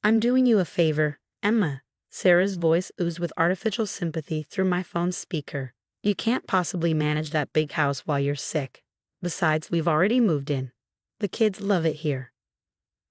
I'm doing you a favor, Emma. Sarah's voice oozed with artificial sympathy through my phone's speaker. You can't possibly manage that big house while you're sick. Besides, we've already moved in. The kids love it here.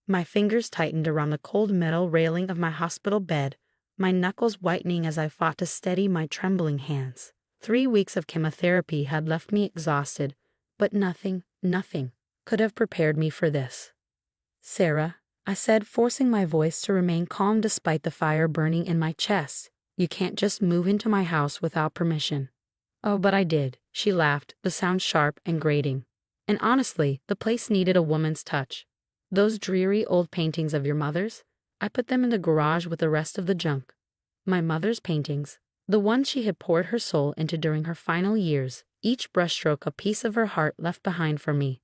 My fingers tightened around the cold metal railing of my hospital bed, my knuckles whitening as I fought to steady my trembling hands. 3 weeks of chemotherapy had left me exhausted, but nothing could have prepared me for this. Sarah, I said, forcing my voice to remain calm despite the fire burning in my chest, you can't just move into my house without permission. Oh, but I did, she laughed, the sound sharp and grating. And honestly, the place needed a woman's touch. Those dreary old paintings of your mother's, I put them in the garage with the rest of the junk. My mother's paintings, the ones she had poured her soul into during her final years, each brushstroke a piece of her heart left behind for me.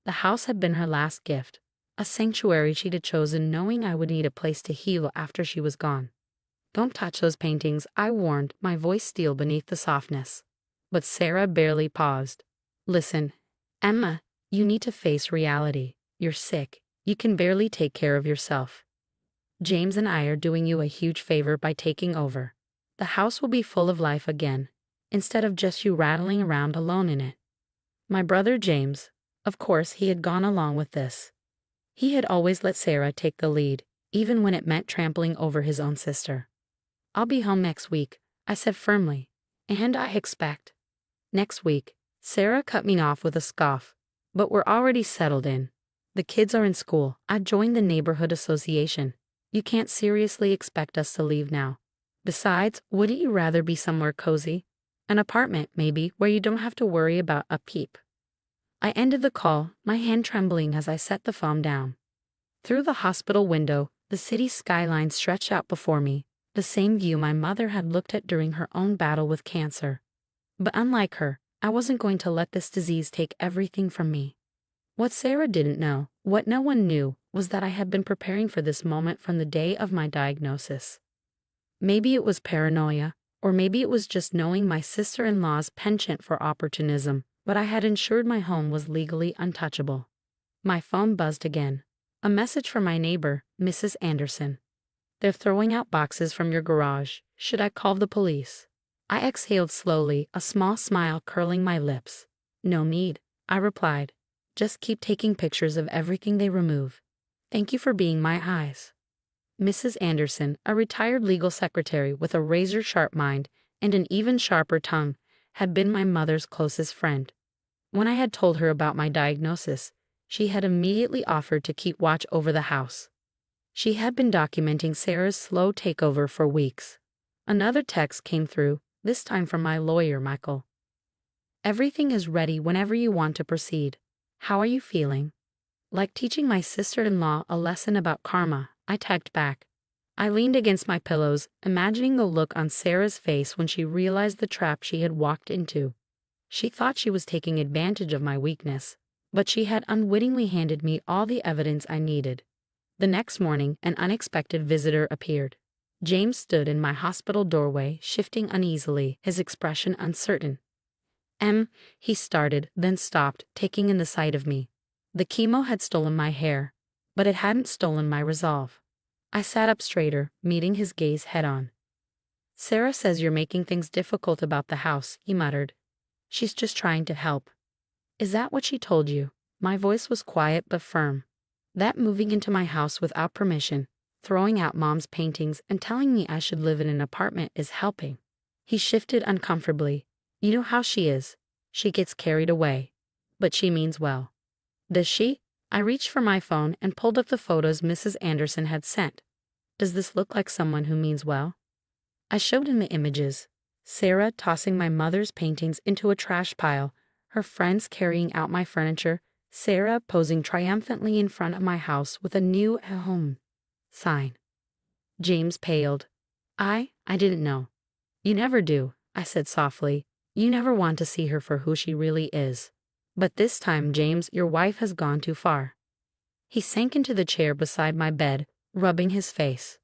The house had been her last gift, a sanctuary she'd had chosen knowing I would need a place to heal after she was gone. Don't touch those paintings, I warned, my voice steel beneath the softness. But Sarah barely paused. Listen, Emma, you need to face reality. You're sick. You can barely take care of yourself. James and I are doing you a huge favor by taking over. The house will be full of life again, instead of just you rattling around alone in it. My brother James, of course, he had gone along with this. He had always let Sarah take the lead, even when it meant trampling over his own sister. I'll be home next week, I said firmly, and I expect. Next week, Sarah cut me off with a scoff. But we're already settled in. The kids are in school. I joined the neighborhood association. You can't seriously expect us to leave now. Besides, wouldn't you rather be somewhere cozy? An apartment, maybe, where you don't have to worry about upkeep. I ended the call, my hand trembling as I set the phone down. Through the hospital window, the city skyline stretched out before me, the same view my mother had looked at during her own battle with cancer. But unlike her, I wasn't going to let this disease take everything from me. What Sarah didn't know, what no one knew, was that I had been preparing for this moment from the day of my diagnosis. Maybe it was paranoia, or maybe it was just knowing my sister-in-law's penchant for opportunism, but I had ensured my home was legally untouchable. My phone buzzed again. A message from my neighbor, Mrs. Anderson. They're throwing out boxes from your garage. Should I call the police? I exhaled slowly, a small smile curling my lips. No need, I replied. Just keep taking pictures of everything they remove. Thank you for being my eyes. Mrs. Anderson, a retired legal secretary with a razor-sharp mind and an even sharper tongue, had been my mother's closest friend. When I had told her about my diagnosis, she had immediately offered to keep watch over the house. She had been documenting Sarah's slow takeover for weeks. Another text came through, this time from my lawyer, Michael. Everything is ready whenever you want to proceed. How are you feeling? Like teaching my sister-in-law a lesson about karma, I tagged back. I leaned against my pillows, imagining the look on Sarah's face when she realized the trap she had walked into. She thought she was taking advantage of my weakness, but she had unwittingly handed me all the evidence I needed. The next morning, an unexpected visitor appeared. James stood in my hospital doorway, shifting uneasily, his expression uncertain. He started, then stopped, taking in the sight of me. The chemo had stolen my hair, but it hadn't stolen my resolve. I sat up straighter, meeting his gaze head-on. Sarah says you're making things difficult about the house, he muttered. She's just trying to help. Is that what she told you? My voice was quiet but firm. That moving into my house without permission, throwing out Mom's paintings and telling me I should live in an apartment is helping. He shifted uncomfortably. You know how she is. She gets carried away. But she means well. Does she? I reached for my phone and pulled up the photos Mrs. Anderson had sent. Does this look like someone who means well? I showed him the images. Sarah tossing my mother's paintings into a trash pile, her friends carrying out my furniture, Sarah posing triumphantly in front of my house with a new home sign. James paled. I didn't know. You never do, I said softly. You never want to see her for who she really is. But this time, James, your wife has gone too far. He sank into the chair beside my bed, rubbing his face.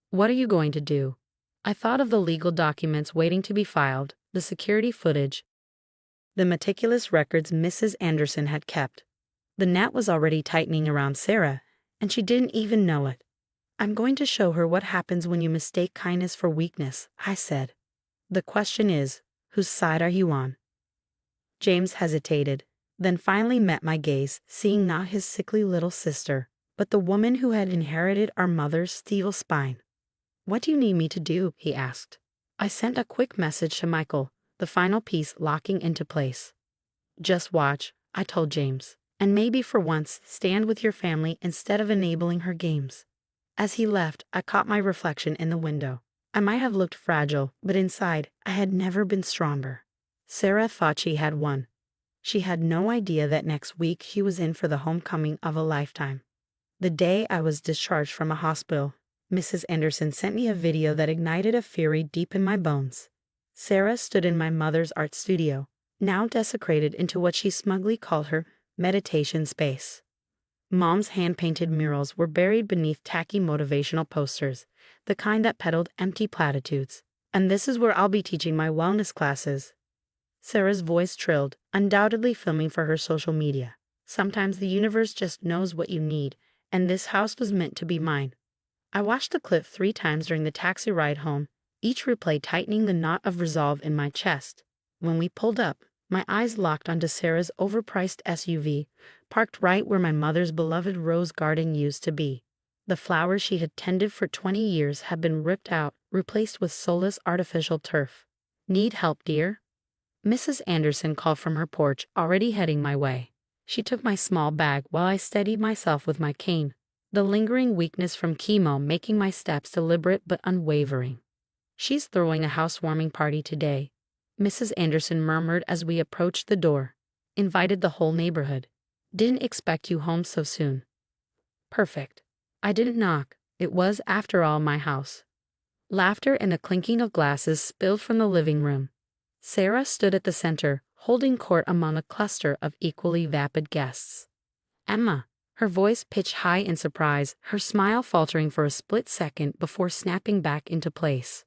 What are you going to do? I thought of the legal documents waiting to be filed, the security footage, the meticulous records Mrs. Anderson had kept. The net was already tightening around Sarah, and she didn't even know it. I'm going to show her what happens when you mistake kindness for weakness, I said. The question is, whose side are you on? James hesitated, then finally met my gaze, seeing not his sickly little sister, but the woman who had inherited our mother's steel spine. What do you need me to do? He asked. I sent a quick message to Michael, the final piece locking into place. Just watch, I told James, and maybe for once stand with your family instead of enabling her games. As he left, I caught my reflection in the window. I might have looked fragile, but inside, I had never been stronger. Sarah thought she had won. She had no idea that next week she was in for the homecoming of a lifetime. The day I was discharged from a hospital, Mrs. Anderson sent me a video that ignited a fury deep in my bones. Sarah stood in my mother's art studio, now desecrated into what she smugly called her meditation space. Mom's hand-painted murals were buried beneath tacky motivational posters, the kind that peddled empty platitudes. And this is where I'll be teaching my wellness classes. Sarah's voice trilled, undoubtedly filming for her social media. Sometimes the universe just knows what you need, and this house was meant to be mine. I watched the clip 3 times during the taxi ride home, each replay tightening the knot of resolve in my chest. When we pulled up, my eyes locked onto Sarah's overpriced SUV, parked right where my mother's beloved rose garden used to be. The flowers she had tended for 20 years had been ripped out, replaced with soulless artificial turf. Need help, dear? Mrs. Anderson called from her porch, already heading my way. She took my small bag while I steadied myself with my cane, the lingering weakness from chemo making my steps deliberate but unwavering. She's throwing a housewarming party today, Mrs. Anderson murmured as we approached the door. Invited the whole neighborhood. Didn't expect you home so soon. Perfect. I didn't knock. It was, after all, my house. Laughter and the clinking of glasses spilled from the living room. Sarah stood at the center, holding court among a cluster of equally vapid guests. Emma, her voice pitched high in surprise, her smile faltering for a split second before snapping back into place.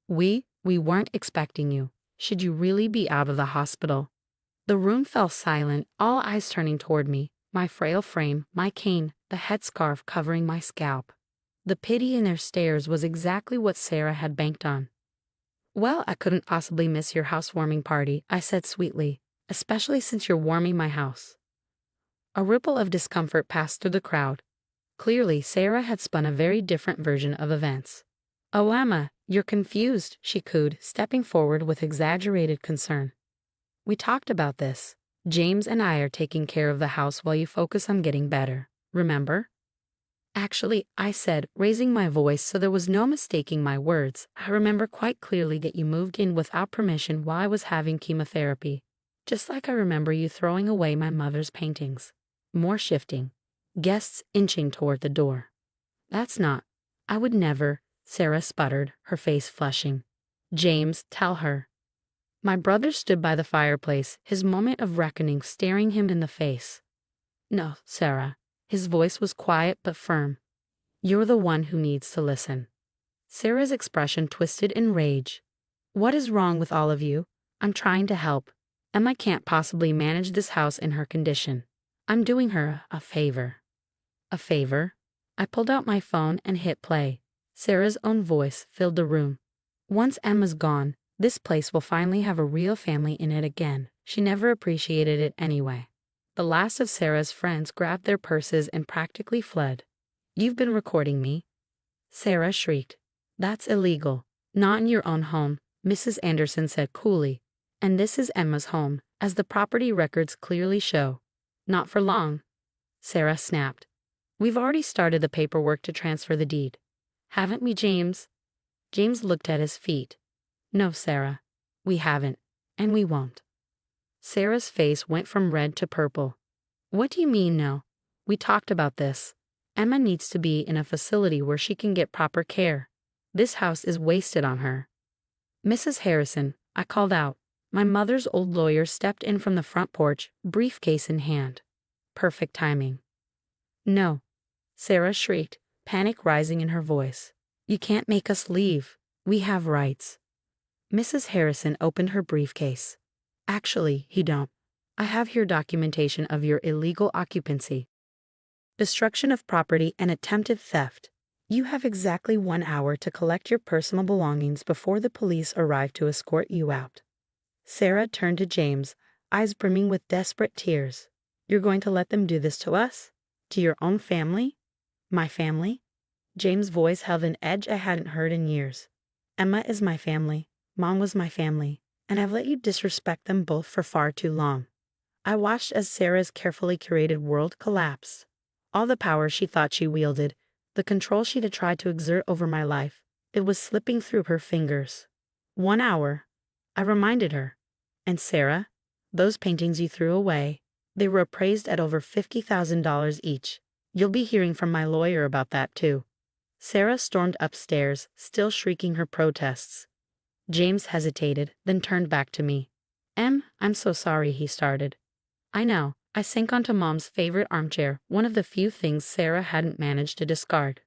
We weren't expecting you. Should you really be out of the hospital? The room fell silent, all eyes turning toward me, my frail frame, my cane, the headscarf covering my scalp. The pity in their stares was exactly what Sarah had banked on. Well, I couldn't possibly miss your housewarming party, I said sweetly, especially since you're warming my house. A ripple of discomfort passed through the crowd. Clearly, Sarah had spun a very different version of events. Oh, Emma, you're confused, she cooed, stepping forward with exaggerated concern. We talked about this. James and I are taking care of the house while you focus on getting better, remember? Actually, I said, raising my voice so there was no mistaking my words, I remember quite clearly that you moved in without permission while I was having chemotherapy. Just like I remember you throwing away my mother's paintings. More shifting. Guests inching toward the door. That's not. I would never, Sarah sputtered, her face flushing. James, tell her. My brother stood by the fireplace, his moment of reckoning staring him in the face. No, Sarah. His voice was quiet but firm. You're the one who needs to listen. Sarah's expression twisted in rage. What is wrong with all of you? I'm trying to help. Emma can't possibly manage this house in her condition. I'm doing her a favor. A favor? I pulled out my phone and hit play. Sarah's own voice filled the room. Once Emma's gone, this place will finally have a real family in it again. She never appreciated it anyway. The last of Sarah's friends grabbed their purses and practically fled. You've been recording me? Sarah shrieked. That's illegal. Not in your own home, Mrs. Anderson said coolly. And this is Emma's home, as the property records clearly show. Not for long. Sarah snapped. We've already started the paperwork to transfer the deed. Haven't we, James? James looked at his feet. No, Sarah. We haven't. And we won't. Sarah's face went from red to purple. What do you mean, no? We talked about this. Emma needs to be in a facility where she can get proper care. This house is wasted on her. Mrs. Harrison, I called out. My mother's old lawyer stepped in from the front porch, briefcase in hand. Perfect timing. No. Sarah shrieked, panic rising in her voice. You can't make us leave. We have rights. Mrs. Harrison opened her briefcase. Actually, he don't. I have here documentation of your illegal occupancy, destruction of property, and attempted theft. You have exactly 1 hour to collect your personal belongings before the police arrive to escort you out. Sarah turned to James, eyes brimming with desperate tears. You're going to let them do this to us? To your own family? My family? James' voice held an edge I hadn't heard in years. Emma is my family. Mom was my family. And I've let you disrespect them both for far too long. I watched as Sarah's carefully curated world collapsed. All the power she thought she wielded, the control she'd had tried to exert over my life, it was slipping through her fingers. 1 hour. I reminded her. And Sarah, those paintings you threw away, they were appraised at over $50,000 each. You'll be hearing from my lawyer about that too. Sarah stormed upstairs, still shrieking her protests. James hesitated, then turned back to me. I'm so sorry, he started. I know. I sank onto Mom's favorite armchair, one of the few things Sarah hadn't managed to discard.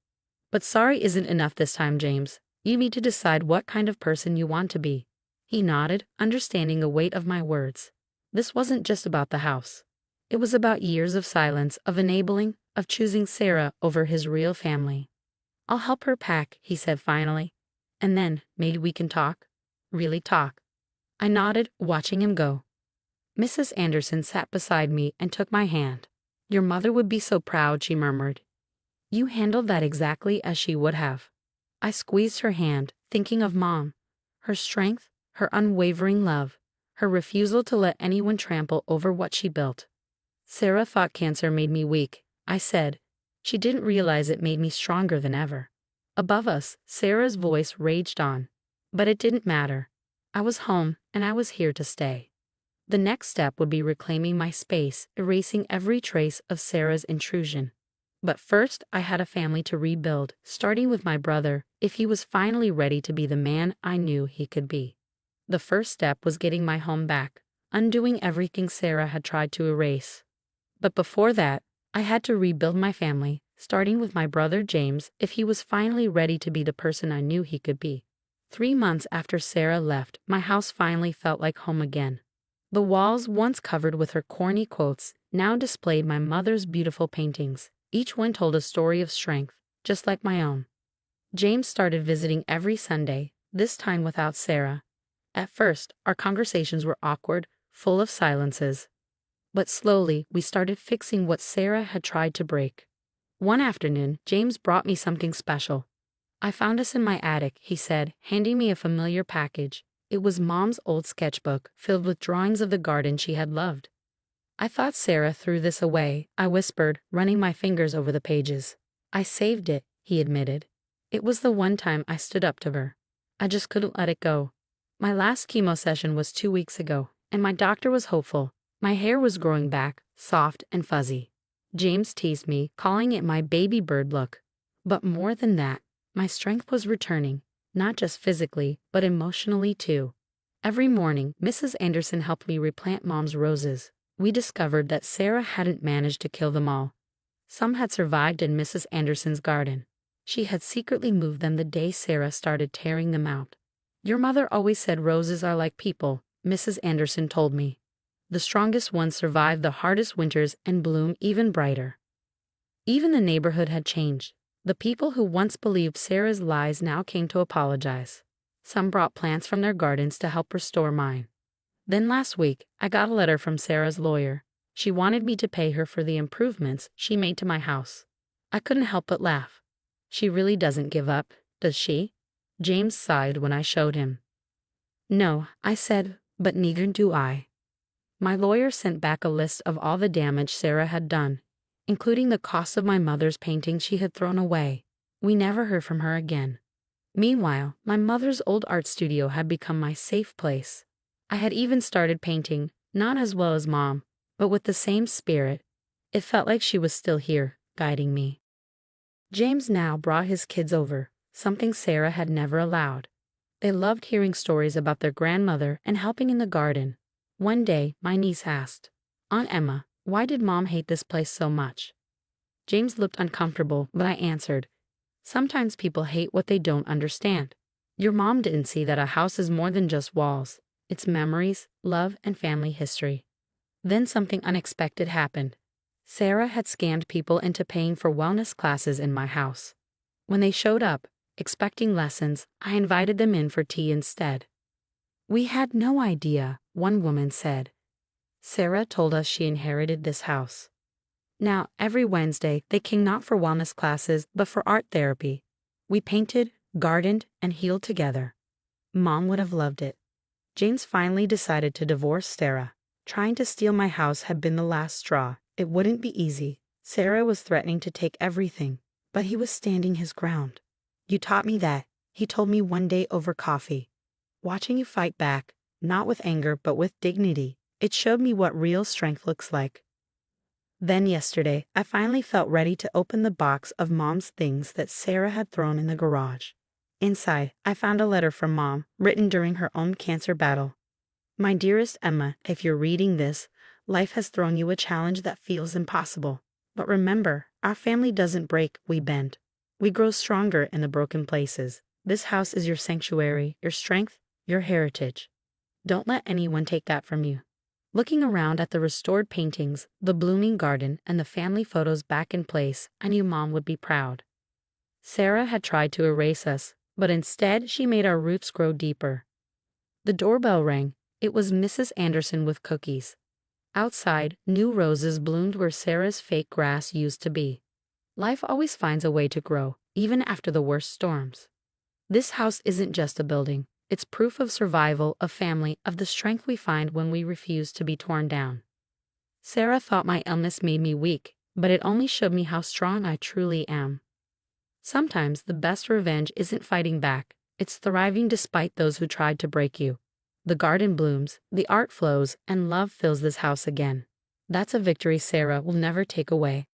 But sorry isn't enough this time, James. You need to decide what kind of person you want to be. He nodded, understanding the weight of my words. This wasn't just about the house. It was about years of silence, of enabling, of choosing Sarah over his real family. I'll help her pack, he said finally. And then, maybe we can talk. Really talk. I nodded, watching him go. Mrs. Anderson sat beside me and took my hand. Your mother would be so proud, she murmured. You handled that exactly as she would have. I squeezed her hand, thinking of Mom. Her strength, her unwavering love, her refusal to let anyone trample over what she built. Sarah thought cancer made me weak, I said. She didn't realize it made me stronger than ever. Above us, Sarah's voice raged on. But it didn't matter. I was home, and I was here to stay. The next step would be reclaiming my space, erasing every trace of Sarah's intrusion. But first, I had a family to rebuild, starting with my brother, if he was finally ready to be the man I knew he could be. The first step was getting my home back, undoing everything Sarah had tried to erase. But before that, I had to rebuild my family, starting with my brother James, if he was finally ready to be the person I knew he could be. 3 months after Sarah left, my house finally felt like home again. The walls, once covered with her corny quotes, now displayed my mother's beautiful paintings. Each one told a story of strength, just like my own. James started visiting every Sunday, this time without Sarah. At first, our conversations were awkward, full of silences. But slowly, we started fixing what Sarah had tried to break. One afternoon, James brought me something special. I found this in my attic, he said, handing me a familiar package. It was Mom's old sketchbook, filled with drawings of the garden she had loved. I thought Sarah threw this away, I whispered, running my fingers over the pages. I saved it, he admitted. It was the one time I stood up to her. I just couldn't let it go. My last chemo session was 2 weeks ago, and my doctor was hopeful. My hair was growing back, soft and fuzzy. James teased me, calling it my baby bird look. But more than that, my strength was returning. Not just physically, but emotionally too. Every morning, Mrs. Anderson helped me replant Mom's roses. We discovered that Sarah hadn't managed to kill them all. Some had survived in Mrs. Anderson's garden. She had secretly moved them the day Sarah started tearing them out. Your mother always said roses are like people, Mrs. Anderson told me. The strongest ones survive the hardest winters and bloom even brighter. Even the neighborhood had changed. The people who once believed Sarah's lies now came to apologize. Some brought plants from their gardens to help restore mine. Then last week, I got a letter from Sarah's lawyer. She wanted me to pay her for the improvements she made to my house. I couldn't help but laugh. She really doesn't give up, does she? James sighed when I showed him. No, I said, but neither do I. My lawyer sent back a list of all the damage Sarah had done, including the cost of my mother's paintings she had thrown away. We never heard from her again. Meanwhile, my mother's old art studio had become my safe place. I had even started painting, not as well as Mom, but with the same spirit. It felt like she was still here, guiding me. James now brought his kids over, something Sarah had never allowed. They loved hearing stories about their grandmother and helping in the garden. One day, my niece asked, Aunt Emma, why did Mom hate this place so much? James looked uncomfortable, but I answered, sometimes people hate what they don't understand. Your mom didn't see that a house is more than just walls. It's memories, love, and family history. Then something unexpected happened. Sarah had scammed people into paying for wellness classes in my house. When they showed up, expecting lessons, I invited them in for tea instead. We had no idea, one woman said. Sarah told us she inherited this house. Now, every Wednesday, they came not for wellness classes, but for art therapy. We painted, gardened, and healed together. Mom would have loved it. James finally decided to divorce Sarah. Trying to steal my house had been the last straw. It wouldn't be easy. Sarah was threatening to take everything, but he was standing his ground. You taught me that, he told me one day over coffee. Watching you fight back, not with anger but with dignity, it showed me what real strength looks like. Then yesterday, I finally felt ready to open the box of Mom's things that Sarah had thrown in the garage. Inside, I found a letter from Mom, written during her own cancer battle. My dearest Emma, if you're reading this, life has thrown you a challenge that feels impossible. But remember, our family doesn't break, we bend. We grow stronger in the broken places. This house is your sanctuary, your strength, your heritage. Don't let anyone take that from you. Looking around at the restored paintings, the blooming garden, and the family photos back in place, I knew Mom would be proud. Sarah had tried to erase us, but instead she made our roots grow deeper. The doorbell rang. It was Mrs. Anderson with cookies. Outside, new roses bloomed where Sarah's fake grass used to be. Life always finds a way to grow, even after the worst storms. This house isn't just a building. It's proof of survival, of family, of the strength we find when we refuse to be torn down. Sarah thought my illness made me weak, but it only showed me how strong I truly am. Sometimes the best revenge isn't fighting back, it's thriving despite those who tried to break you. The garden blooms, the art flows, and love fills this house again. That's a victory Sarah will never take away.